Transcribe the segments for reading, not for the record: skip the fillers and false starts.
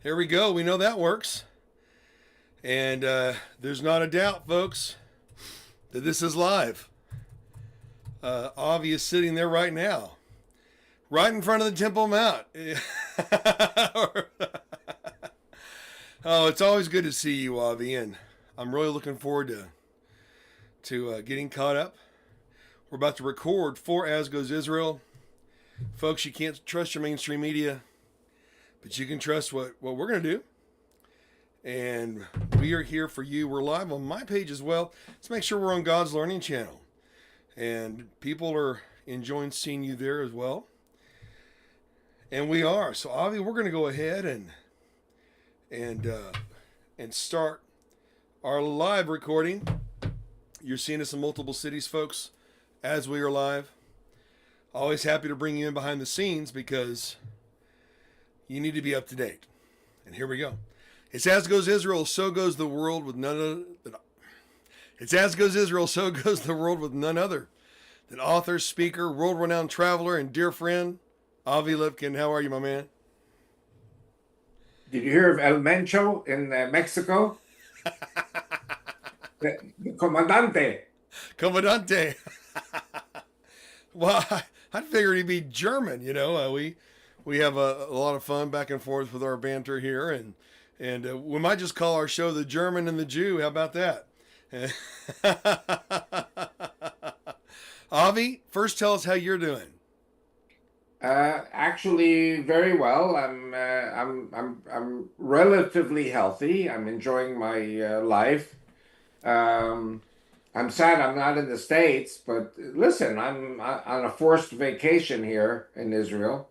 Here we go. We know that works. And there's not a doubt, folks, that this is live. Avi is sitting there right now, right in front of the Temple Mount. Oh, it's always good to see you, Avi, and I'm really looking forward to getting caught up. We're about to record for As Goes Israel. Folks, you can't trust your mainstream media, but you can trust what we're going to do. And we are here for you. We're live on my page as well. Let's make sure we're on God's Learning Channel. And people are enjoying seeing you there as well. And we are. So, Avi, we're going to go ahead and start our live recording. You're seeing us in multiple cities, folks, as we are live. Always happy to bring you in behind the scenes because you need to be up to date. And here we go. It's as goes Israel, so goes the world with none other. It's as goes Israel, so goes the world with none other than author, speaker, world-renowned traveler, and dear friend, Avi Lipkin. How are you, my man? Did you hear of El Mencho in Mexico? The Comandante. Comandante. Well, I figured he'd be German. You know, we have a lot of fun back and forth with our banter here, and we might just call our show The German and the Jew. How about that? Avi, first tell us how you're doing. Actually, very well. I'm relatively healthy. I'm enjoying my life. I'm sad I'm not in the States, but listen, I'm on a forced vacation here in Israel.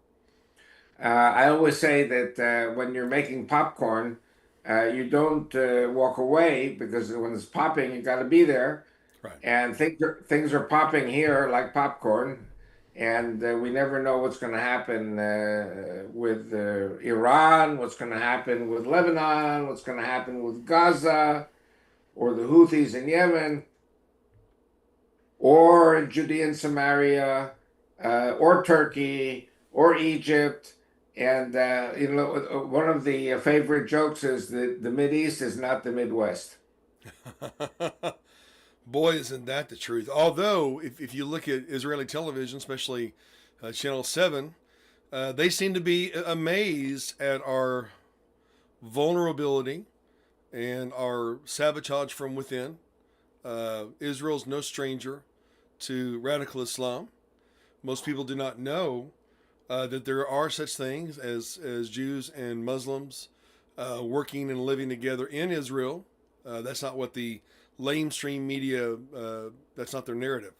I always say that when you're making popcorn, you don't walk away because when it's popping, you got to be there. Right. And things are popping here like popcorn, and we never know what's going to happen with Iran, what's going to happen with Lebanon, what's going to happen with Gaza, or the Houthis in Yemen, or in Judea and Samaria, or Turkey, or Egypt. And one of the favorite jokes is that the East is not the Midwest. Boy, isn't that the truth. Although, if you look at Israeli television, especially Channel 7, they seem to be amazed at our vulnerability and our sabotage from within. Israel's no stranger to radical Islam. Most people do not know that there are such things as Jews and Muslims working and living together in Israel. That's not what the lamestream media, that's not their narrative.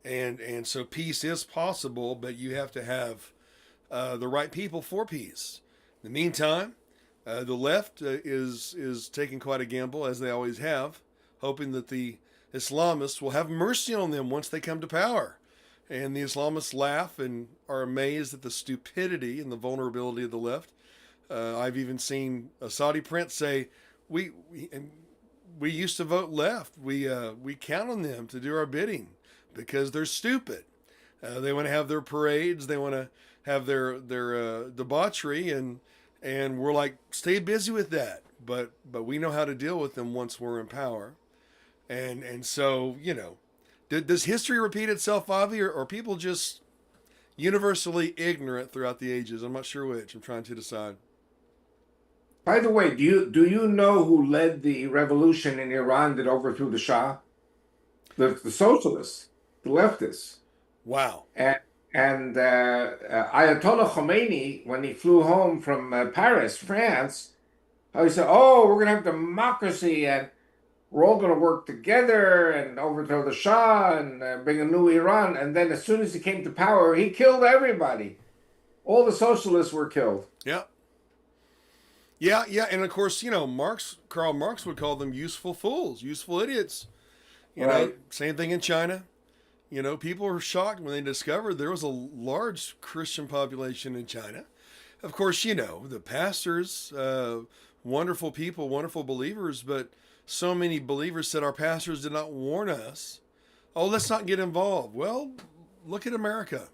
And so peace is possible, but you have to have the right people for peace. In the meantime, the left is taking quite a gamble, as they always have, hoping that the Islamists will have mercy on them once they come to power. And the Islamists laugh and are amazed at the stupidity and the vulnerability of the left. I've even seen a Saudi prince say, we used to vote left. We count on them to do our bidding because they're stupid. They want to have their parades. They want to have their debauchery, and we're like, stay busy with that. But we know how to deal with them once we're in power. And so, you know, does history repeat itself, Avi, or are people just universally ignorant throughout the ages? I'm not sure which. I'm trying to decide. By the way, do you know who led the revolution in Iran that overthrew the Shah? The socialists, the leftists. Wow. And Ayatollah Khomeini, when he flew home from Paris, France, he said, "Oh, we're going to have democracy, and we're all going to work together and overthrow the Shah and bring a new Iran." And then, as soon as he came to power, he killed everybody. All the socialists were killed. Yeah. Yeah, yeah, and of course, you know, Karl Marx would call them useful fools, useful idiots. You know, Right. same thing in China. You know, people were shocked when they discovered there was a large Christian population in China. Of course, you know, the pastors, wonderful people, wonderful believers, but so many believers said our pastors did not warn us. Oh, let's not get involved. Well, look at America.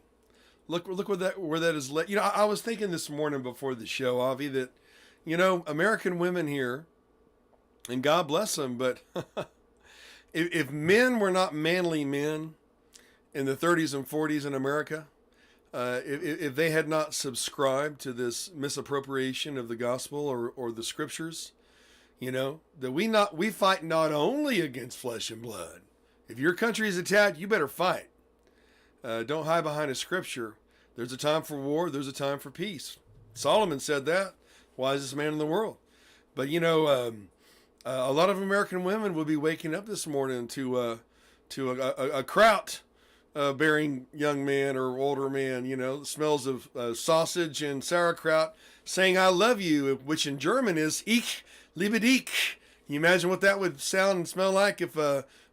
Look where that is led. You know, I was thinking this morning before the show, Avi, that American women here, and God bless them, but if men were not manly men in the 30s and 40s in America, if they had not subscribed to this misappropriation of the gospel or the scriptures, that we fight not only against flesh and blood. If your country is attacked, you better fight. Don't hide behind a scripture. There's a time for war. There's a time for peace. Solomon said that. Wisest man in the world. But a lot of American women will be waking up this morning to a kraut bearing young man or older man. The smells of sausage and sauerkraut, saying "I love you," which in German is "Ich liebe dich." Can you imagine what that would sound and smell like if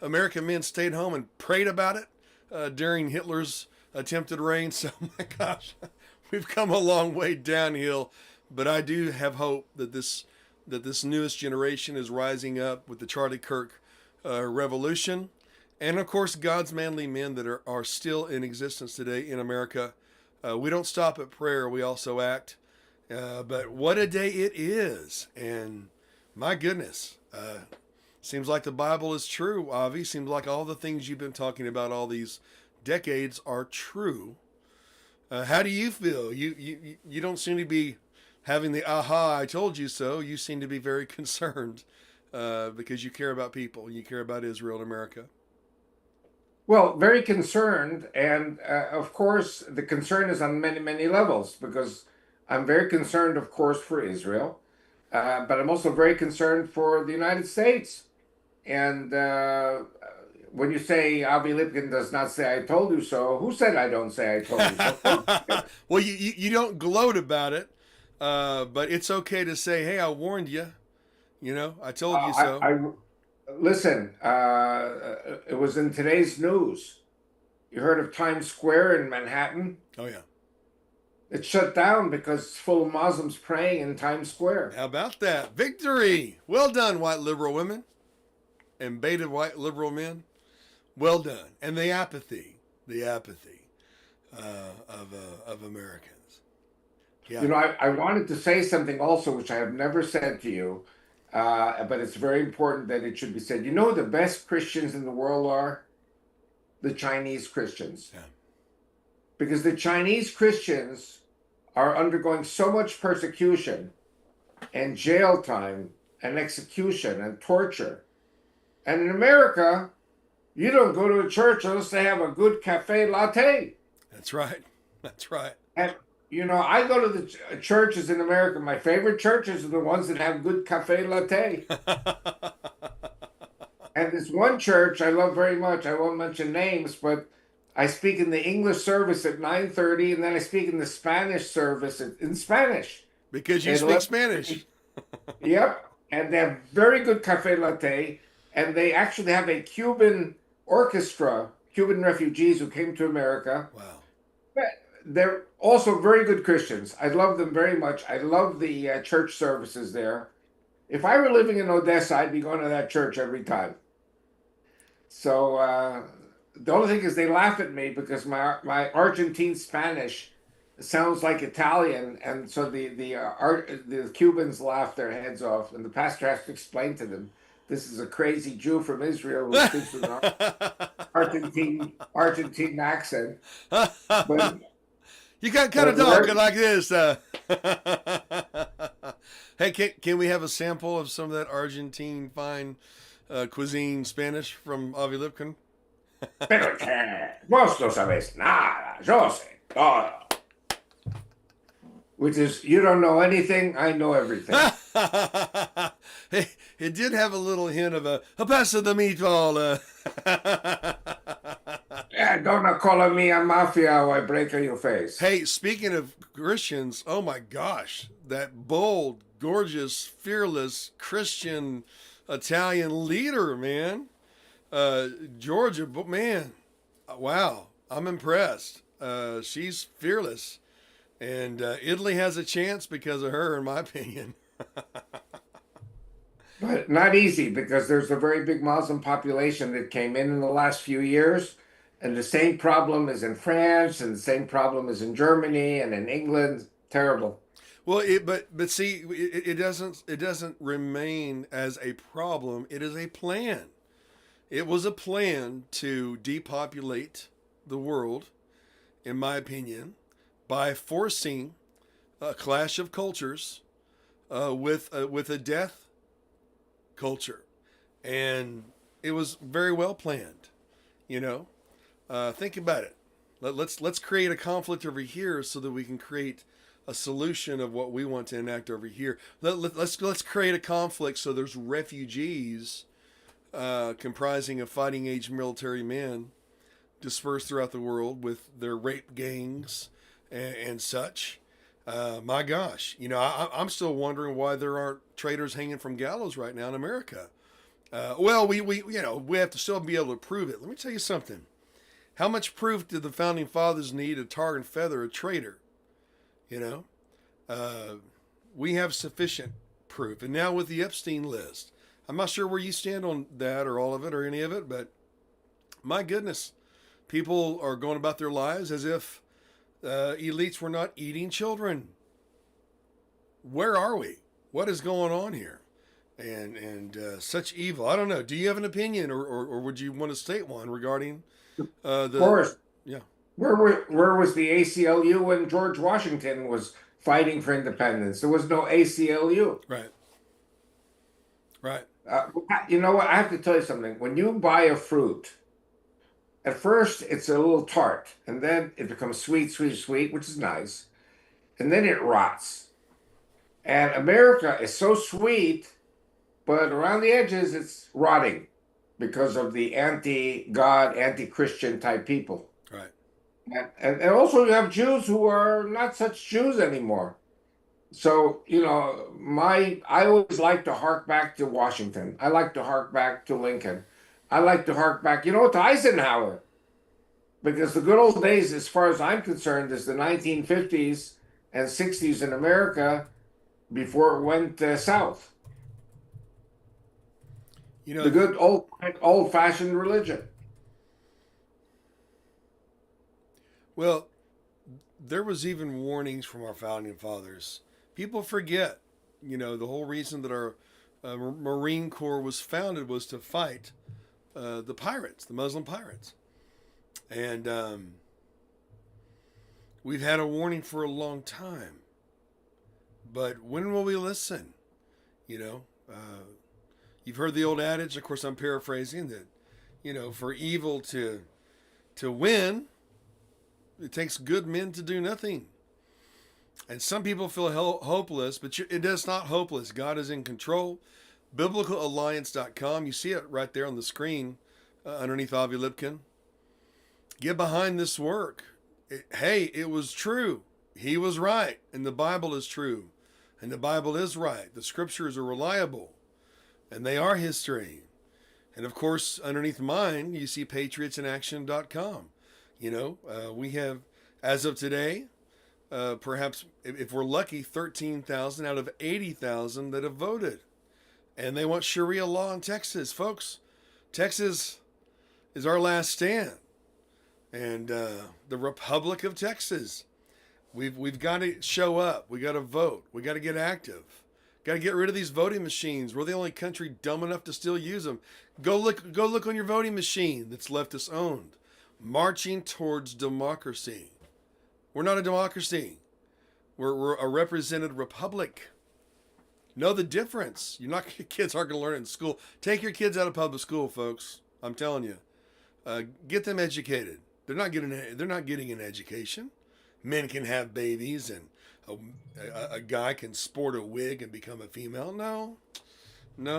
American men stayed home and prayed about it during Hitler's attempted reign? So, my gosh, we've come a long way downhill. But I do have hope that this newest generation is rising up with the Charlie Kirk revolution. And, of course, God's manly men that are still in existence today in America. We don't stop at prayer. We also act. But what a day it is. And my goodness, seems like the Bible is true, Avi. Seems like all the things you've been talking about all these decades are true. How do you feel? You don't seem to be having the aha, I told you so. You seem to be very concerned because you care about people. You care about Israel and America. Well, very concerned. And of course, the concern is on many, many levels because I'm very concerned, of course, for Israel. But I'm also very concerned for the United States. And when you say Avi Lipkin does not say I told you so, who said I don't say I told you so? Well, you don't gloat about it, but it's okay to say, hey, I warned you. I told you so. Listen, it was in today's news. You heard of Times Square in Manhattan? Oh, yeah. It's shut down because it's full of Muslims praying in Times Square. How about that? Victory! Well done, white liberal women and beta white liberal men. Well done. And the apathy of Americans. Yeah. I wanted to say something also, which I have never said to you, but it's very important that it should be said. You know who the best Christians in the world are? The Chinese Christians. Yeah. Because the Chinese Christians are undergoing so much persecution and jail time and execution and torture. And in America, you don't go to a church unless they have a good cafe latte. That's right. That's right. And, I go to the churches in America. My favorite churches are the ones that have good cafe latte. And this one church I love very much, I won't mention names, but I speak in the English service at 9:30, and then I speak in the Spanish service in Spanish. Because you speak Spanish. Yep. And they have very good cafe latte. And they actually have a Cuban orchestra, Cuban refugees who came to America. Wow. They're also very good Christians. I love them very much. I love the church services there. If I were living in Odessa, I'd be going to that church every time. So the only thing is they laugh at me because my Argentine Spanish sounds like Italian, and so the Cubans laugh their heads off, and the pastor has to explain to them, this is a crazy Jew from Israel who speaks with an Argentine accent. But you got kind of talking like this. Hey, can we have a sample of some of that Argentine fine cuisine Spanish from Avi Lipkin? Pero vos no sabes nada, yo sé todo. Which is, you don't know anything, I know everything. It did have a little hint of a pass of the meatball. Yeah, don't call me a mafia or I break your face. Hey, speaking of Christians, oh my gosh, that bold, gorgeous, fearless Christian Italian leader, man. Georgia, man, wow, I'm impressed. She's fearless. And Italy has a chance because of her, in my opinion. But not easy because there's a very big Muslim population that came in the last few years. And the same problem is in France, and the same problem is in Germany and in England. Terrible. Well, but see, it doesn't remain as a problem. It is a plan. It was a plan to depopulate the world, in my opinion, by forcing a clash of cultures with a death culture, and it was very well planned. You know, think about it. Let's create a conflict over here so that we can create a solution of what we want to enact over here. Let's create a conflict so there's refugees comprising of fighting age military men dispersed throughout the world with their rape gangs and such. My gosh, I'm still wondering why there aren't traitors hanging from gallows right now in America. Well, we have to still be able to prove it. Let me tell you something. How much proof did the founding fathers need to tar and feather a traitor? You know, we have sufficient proof. And now with the Epstein list, I'm not sure where you stand on that or all of it or any of it, but my goodness, people are going about their lives as if elites were not eating children. Where are we? What is going on here? And such evil. I don't know. Do you have an opinion, or would you want to state one regarding Of the? course, Yeah, where was the ACLU when George Washington was fighting for independence? There was no ACLU. right, right, You know what? I have to tell you something. When you buy a fruit, at first it's a little tart, and then it becomes sweet, sweet, sweet, which is nice, and then it rots. And America is so sweet, but around the edges it's rotting because of the anti-God, anti-Christian type people. right. And also you have Jews who are not such Jews anymore. So, I always like to hark back to Washington. I like to hark back to Lincoln. I like to hark back, to Eisenhower. Because the good old days, as far as I'm concerned, is the 1950s and 60s in America before it went south. You The know, good old-fashioned religion. well, there was even warnings from our founding fathers. People forget, the whole reason that our Marine Corps was founded was to fight the pirates, the Muslim pirates. And we've had a warning for a long time. But when will we listen? You know, you've heard the old adage, of course, I'm paraphrasing, that, for evil to win, it takes good men to do nothing. And some people feel hopeless, but it is not hopeless. God is in control. BiblicalAlliance.com. You see it right there on the screen underneath Avi Lipkin. Get behind this work. It was true. He was right. And the Bible is true. And the Bible is right. The scriptures are reliable. And they are history. And of course, underneath mine, you see patriotsinaction.com. We have, as of today, perhaps, if we're lucky, 13,000 out of 80,000 that have voted. And they want Sharia law in Texas. Folks, Texas is our last stand. And the Republic of Texas, we've got to show up. We got to vote. We got to get active. Got to get rid of these voting machines. We're the only country dumb enough to still use them. Go look on your voting machine that's leftist owned. Marching towards democracy. We're not a democracy. We're a represented republic. Know the difference. Your kids aren't going to learn it in school. Take your kids out of public school, folks. I'm telling you. Get them educated. They're not getting an education. Men can have babies, and a guy can sport a wig and become a female. No,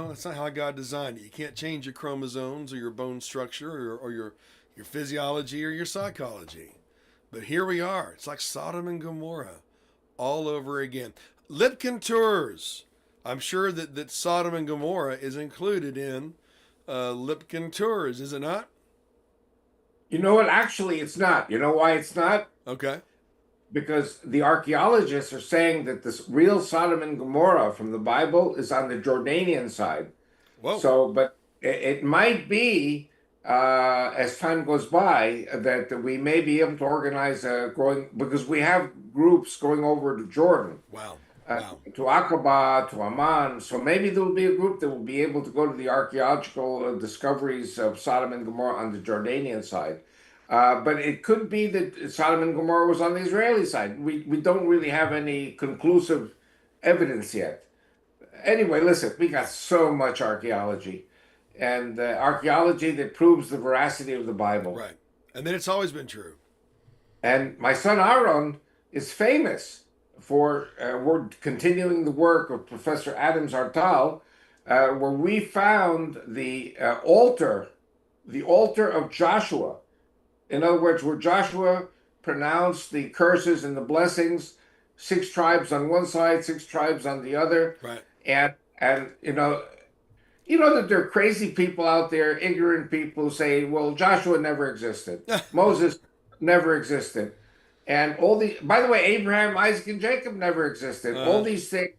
that's not how God designed it. You can't change your chromosomes or your bone structure or your physiology or your psychology. But here we are. It's like Sodom and Gomorrah all over again. Lipkin Tours. I'm sure that Sodom and Gomorrah is included in Lipkin Tours, is it not? You know what? Actually, it's not. You know why it's not? Okay. Because the archaeologists are saying that this real Sodom and Gomorrah from the Bible is on the Jordanian side. Whoa. So, but it might be, as time goes by, that we may be able to organize because we have groups going over to Jordan. Wow. Wow. to Aqaba, to Amman. So maybe there will be a group that will be able to go to the archaeological discoveries of Sodom and Gomorrah on the Jordanian side. But it could be that Sodom and Gomorrah was on the Israeli side. We don't really have any conclusive evidence yet. Anyway, listen, we got so much archaeology and archaeology that proves the veracity of the Bible. Right. And then it's always been true. And my son Aaron is famous for we're continuing the work of Professor Adams Artal, where we found the altar of Joshua. In other words, where Joshua pronounced the curses and the blessings, six tribes on one side, six tribes on the other, Right. and you know that there are crazy people out there, ignorant people who say, well, Joshua never existed. Moses never existed. And by the way, Abraham, Isaac, and Jacob never existed. All Uh, these things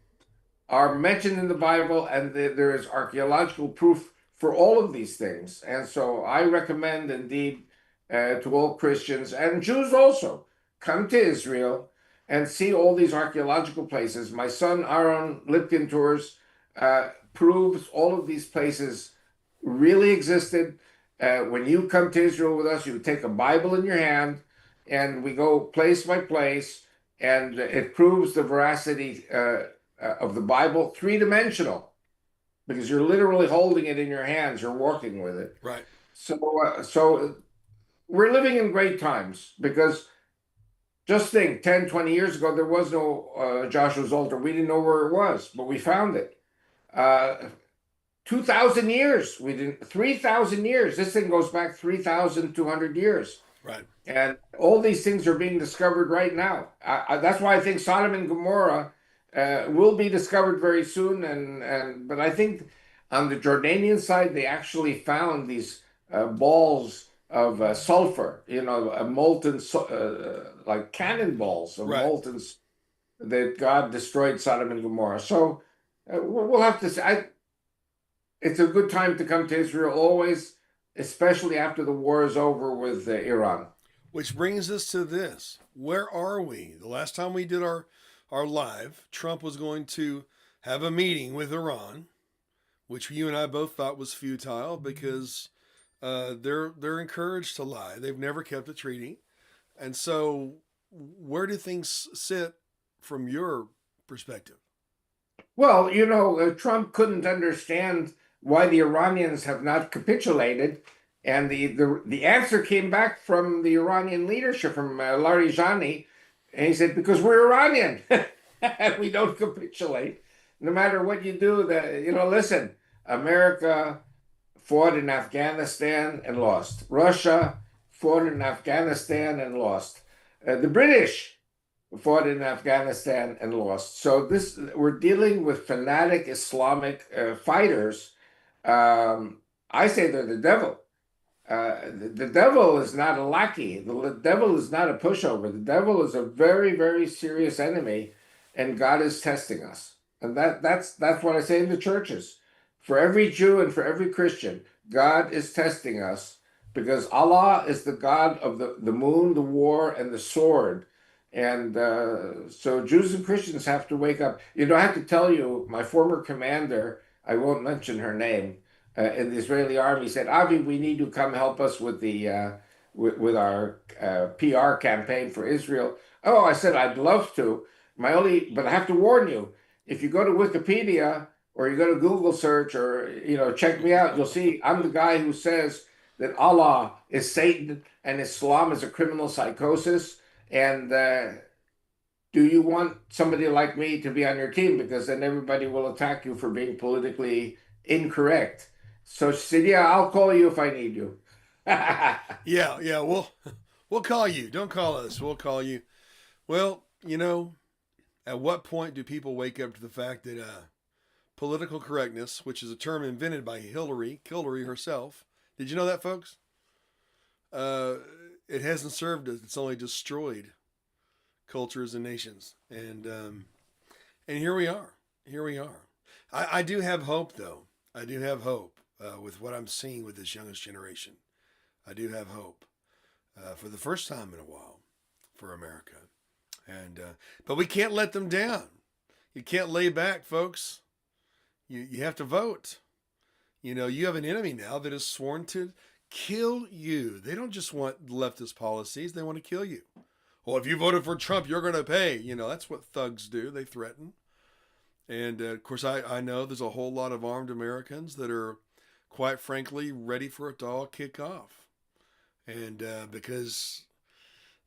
are mentioned in the Bible, and there is archaeological proof for all of these things. And so I recommend indeed to all Christians and Jews also come to Israel and see all these archaeological places. My son Aaron Lipkin Tours proves all of these places really existed. When you come to Israel with us, you take a Bible in your hand, and we go place by place, and it proves the veracity of the Bible, three-dimensional, because you're literally holding it in your hands, you're walking with it. right. So we're living in great times because just think 10, 20 years ago, there was no Joshua's altar. We didn't know where it was, but we found it. 2,000 years, we didn't, 3,000 years. This thing goes back 3,200 years. Right. And all these things are being discovered right now. That's why I think Sodom and Gomorrah will be discovered very soon. But I think on the Jordanian side, they actually found these balls of sulfur, a molten, like cannonballs of Right. molten that God destroyed Sodom and Gomorrah. So we'll have to see. It's a good time to come to Israel always, especially after the war is over with Iran. Which brings us to this. Where are we? The last time we did our live, Trump was going to have a meeting with Iran, which you and I both thought was futile because they're encouraged to lie. They've never kept a treaty. And so where do things sit from your perspective? Well, Trump couldn't understand why the Iranians have not capitulated. And the answer came back from the Iranian leadership, from Larijani. And he said, because we're Iranian, we don't capitulate. No matter what you do, listen, America fought in Afghanistan and lost. Russia fought in Afghanistan and lost. The British fought in Afghanistan and lost. So we're dealing with fanatic Islamic fighters. I say they're the devil. The devil is not a lackey. The devil is not a pushover. The devil is a very, very serious enemy, and God is testing us. And that's what I say in the churches. For every Jew and for every Christian, God is testing us because Allah is the God of the moon, the war, and the sword. And so Jews and Christians have to wake up. I have to tell you, my former commander, I won't mention her name, in the Israeli army said, Avi, we need to come help us with with our PR campaign for Israel. Oh, I said, I'd love to. But I have to warn you, if you go to Wikipedia or you go to Google search or, check me out, you'll see I'm the guy who says that Allah is Satan and Islam is a criminal psychosis. And do you want somebody like me to be on your team? Because then everybody will attack you for being politically incorrect. So she said, yeah, I'll call you if I need you. Yeah, we'll call you. Don't call us. We'll call you. Well, at what point do people wake up to the fact that political correctness, which is a term invented by Hillary herself, did you know that, folks? It hasn't served us. It's only destroyed cultures and nations. And here we are. Here we are. I do have hope, though. I do have hope with what I'm seeing with this youngest generation. I do have hope for the first time in a while for America. And but we can't let them down. You can't lay back, folks. You have to vote. You have an enemy now that is sworn to kill you. They don't just want leftist policies, they want to kill you. Well, if you voted for Trump, you're going to pay. That's what thugs do. They threaten. And of course, I know there's a whole lot of armed Americans that are, quite frankly, ready for it to all kick off. And because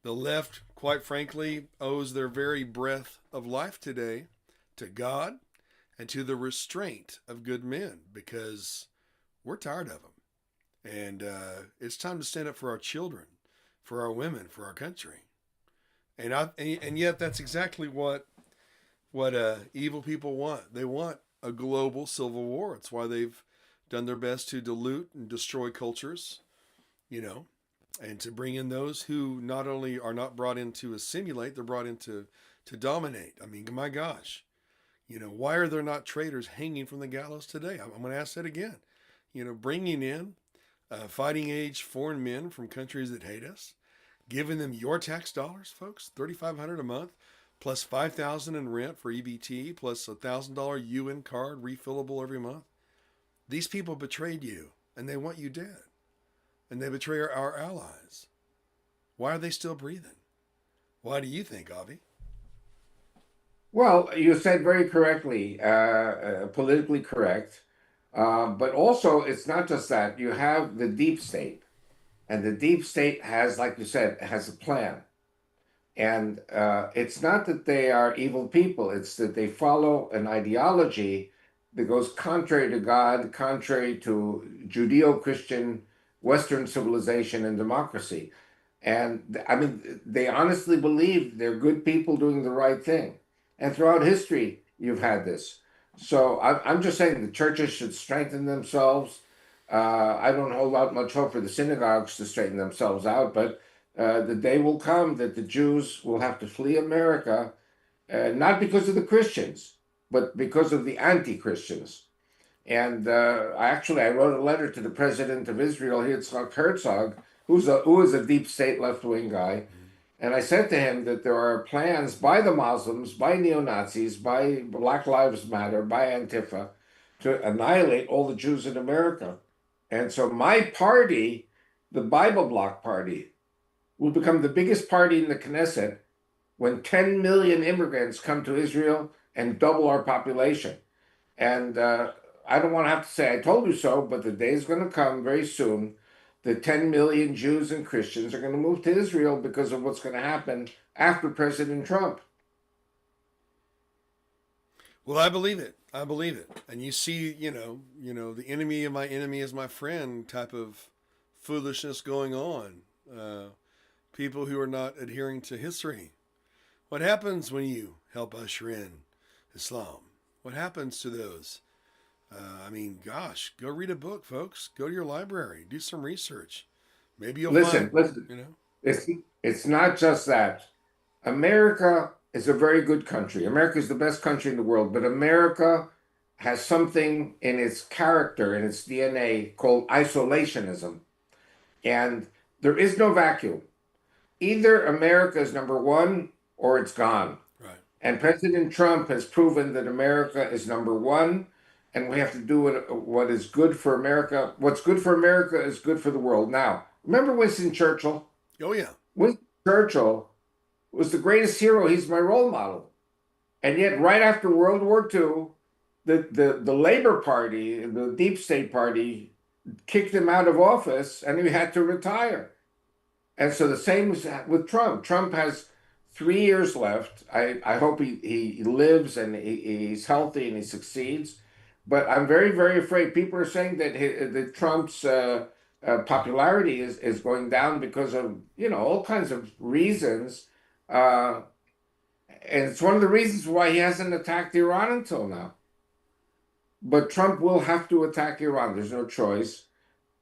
the left, quite frankly, owes their very breath of life today to God and to the restraint of good men, because we're tired of them. And it's time to stand up for our children, for our women, for our country. And yet that's exactly what evil people want. They want a global civil war. It's why they've done their best to dilute and destroy cultures, and to bring in those who not only are not brought in to assimilate, they're brought in to dominate. I mean, my gosh, why are there not traitors hanging from the gallows today? I'm going to ask that again. Bringing in fighting age foreign men from countries that hate us, giving them your tax dollars, folks, $3,500 a month, plus $5,000 in rent for EBT, plus $1,000 UN card refillable every month. These people betrayed you, and they want you dead. And they betray our allies. Why are they still breathing? Why do you think, Avi? Well, you said very correctly, politically correct. But also, it's not just that. You have the deep state, and the deep state has, like you said, has a plan. And it's not that they are evil people, it's that they follow an ideology that goes contrary to God, contrary to Judeo Christian Western civilization and democracy. And I mean, they honestly believe they're good people doing the right thing. And throughout history, you've had this. So I'm just saying the churches should strengthen themselves. I don't hold out much hope for the synagogues to straighten themselves out, but the day will come that the Jews will have to flee America, not because of the Christians, but because of the anti-Christians. And I wrote a letter to the president of Israel, Yitzhak Herzog, who is a deep state left-wing guy. And I said to him that there are plans by the Muslims, by neo-Nazis, by Black Lives Matter, by Antifa, to annihilate all the Jews in America. And so my party, the Bible Bloc Party, will become the biggest party in the Knesset when 10 million immigrants come to Israel and double our population. And I don't want to have to say I told you so, but the day is going to come very soon. The 10 million Jews and Christians are going to move to Israel because of what's going to happen after President Trump. Well, I believe it. I believe it. And you see, the enemy of my enemy is my friend type of foolishness going on. People who are not adhering to history. What happens when you help usher in Islam? What happens to those? Gosh, go read a book, folks. Go to your library. Do some research. Maybe you'll Listen, find, listen. It's it's not just that. America is a very good country. America is the best country in the world, but America has something in its character, in its DNA, called isolationism. And there is no vacuum. Either America is number one or it's gone. Right. And President Trump has proven that America is number one, and we have to do what is good for America. What's good for America is good for the world. Now, remember Winston Churchill? Oh, yeah. Winston Churchill was the greatest hero. He's my role model. And yet, right after World War II, the Labor Party, the Deep State Party, kicked him out of office, and he had to retire. And so the same is with Trump. Trump has 3 years left. I hope he lives and he's healthy and he succeeds. But I'm very, very afraid. People are saying that Trump's popularity is going down because of, all kinds of reasons. And it's one of the reasons why he hasn't attacked Iran until now. But Trump will have to attack Iran. There's no choice.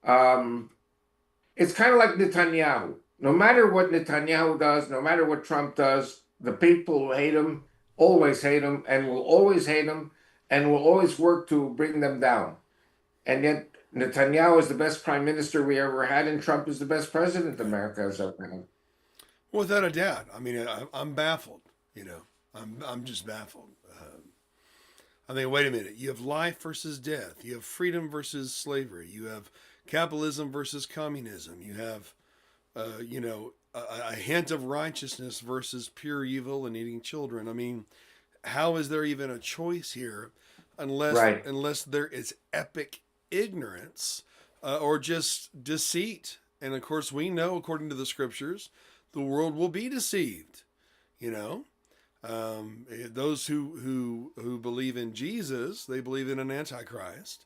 It's kind of like Netanyahu. No matter what Netanyahu does, no matter what Trump does, the people who hate him always hate him and will always hate him and will always work to bring them down. And yet Netanyahu is the best prime minister we ever had, and Trump is the best president America has ever had. Without a doubt. I'm baffled. I'm just baffled. I mean, wait a minute. You have life versus death. You have freedom versus slavery. You have capitalism versus communism. You have, a hint of righteousness versus pure evil and eating children. I mean, how is there even a choice here, Right. unless there is epic ignorance or just deceit? And of course, we know, according to the scriptures, the world will be deceived. You know, those who believe in Jesus, they believe in an antichrist.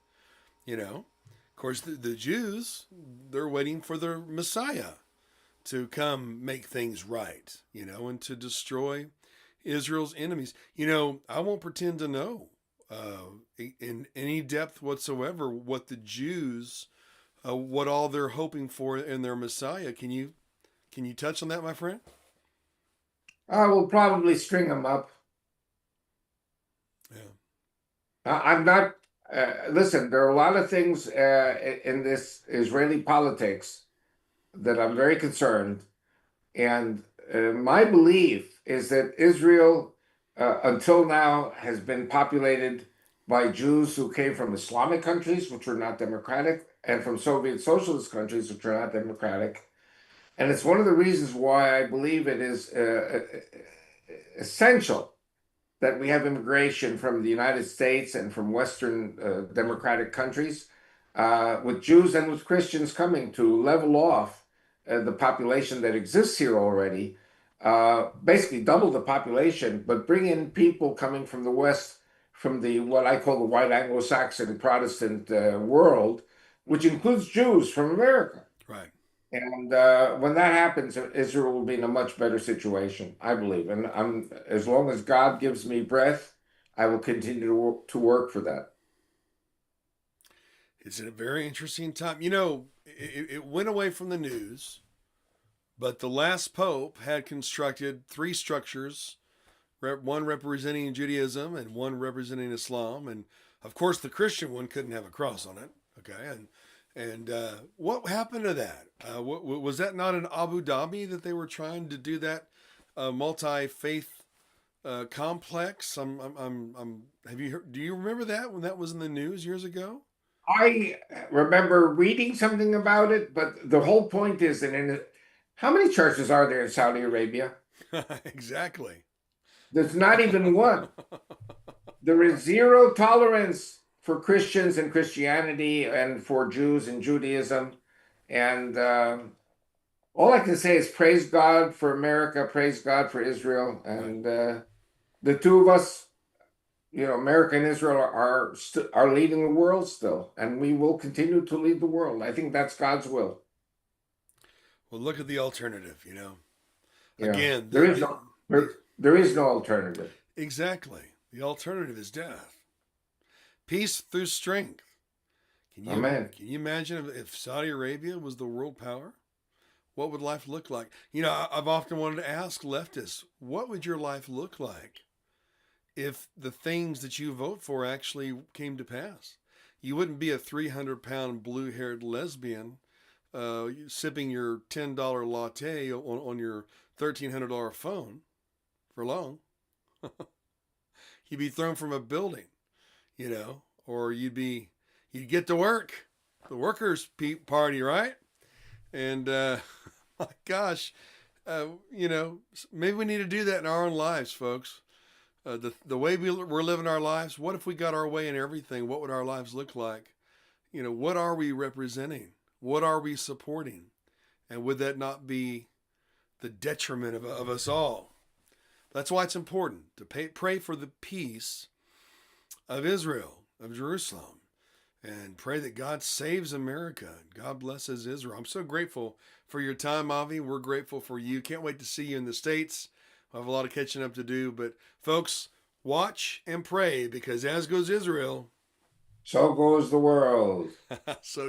You know, of course, the Jews, they're waiting for their Messiah to come make things right. And to destroy Israel's enemies. I won't pretend to know in any depth whatsoever what the Jews, what all they're hoping for in their Messiah. Can you touch on that, my friend? I will probably string them up. Yeah. I'm not. Listen, there are a lot of things in this Israeli politics that I'm very concerned. And my belief is that Israel, until now, has been populated by Jews who came from Islamic countries, which were not democratic, and from Soviet socialist countries, which are not democratic. And it's one of the reasons why I believe it is essential that we have immigration from the United States and from Western democratic countries, with Jews and with Christians coming to level off the population that exists here already, basically double the population, but bring in people coming from the West, from the what I call the white Anglo-Saxon Protestant world, which includes Jews from America. Right. And when that happens, Israel will be in a much better situation, I believe. And as long as God gives me breath, I will continue to work for that. It's a very interesting time. It went away from the news, but the last pope had constructed three structures, one representing Judaism and one representing Islam, and of course the Christian one couldn't have a cross on it. Okay, and what happened to that? Was that not in Abu Dhabi that they were trying to do that multi faith complex? Have you heard, do you remember that when that was in the news years ago? I remember reading something about it, but the whole point is that how many churches are there in Saudi Arabia? Exactly. There's not even one. There is zero tolerance for Christians and Christianity and for Jews and Judaism. And all I can say is praise God for America, praise God for Israel. Right. And the two of us, America and Israel are leading the world still, and we will continue to lead the world. I think that's God's will. Well, look at the alternative. Yeah, Again, there is no there is no alternative. exactly, the alternative is death. Peace through strength. Can you Amen. can you imagine if Saudi Arabia was the world power? What would life look like? I've often wanted to ask leftists, what would your life look like if the things that you vote for actually came to pass? You wouldn't be a 300-pound blue-haired lesbian sipping your $10 latte on your $1,300 phone for long. You'd be thrown from a building, or you'd get to work, the workers' party, right? And my gosh, maybe we need to do that in our own lives, folks. The way we're living our lives. What if we got our way in everything? What would our lives look like? What are we representing? What are we supporting? And would that not be the detriment of us all? That's why it's important to pray for the peace of Israel, of Jerusalem, and pray that God saves America. God blesses Israel. I'm so grateful for your time, Avi. We're grateful for you. Can't wait to see you in the States. I have a lot of catching up to do. But folks, watch and pray, because as goes Israel, So goes the world. so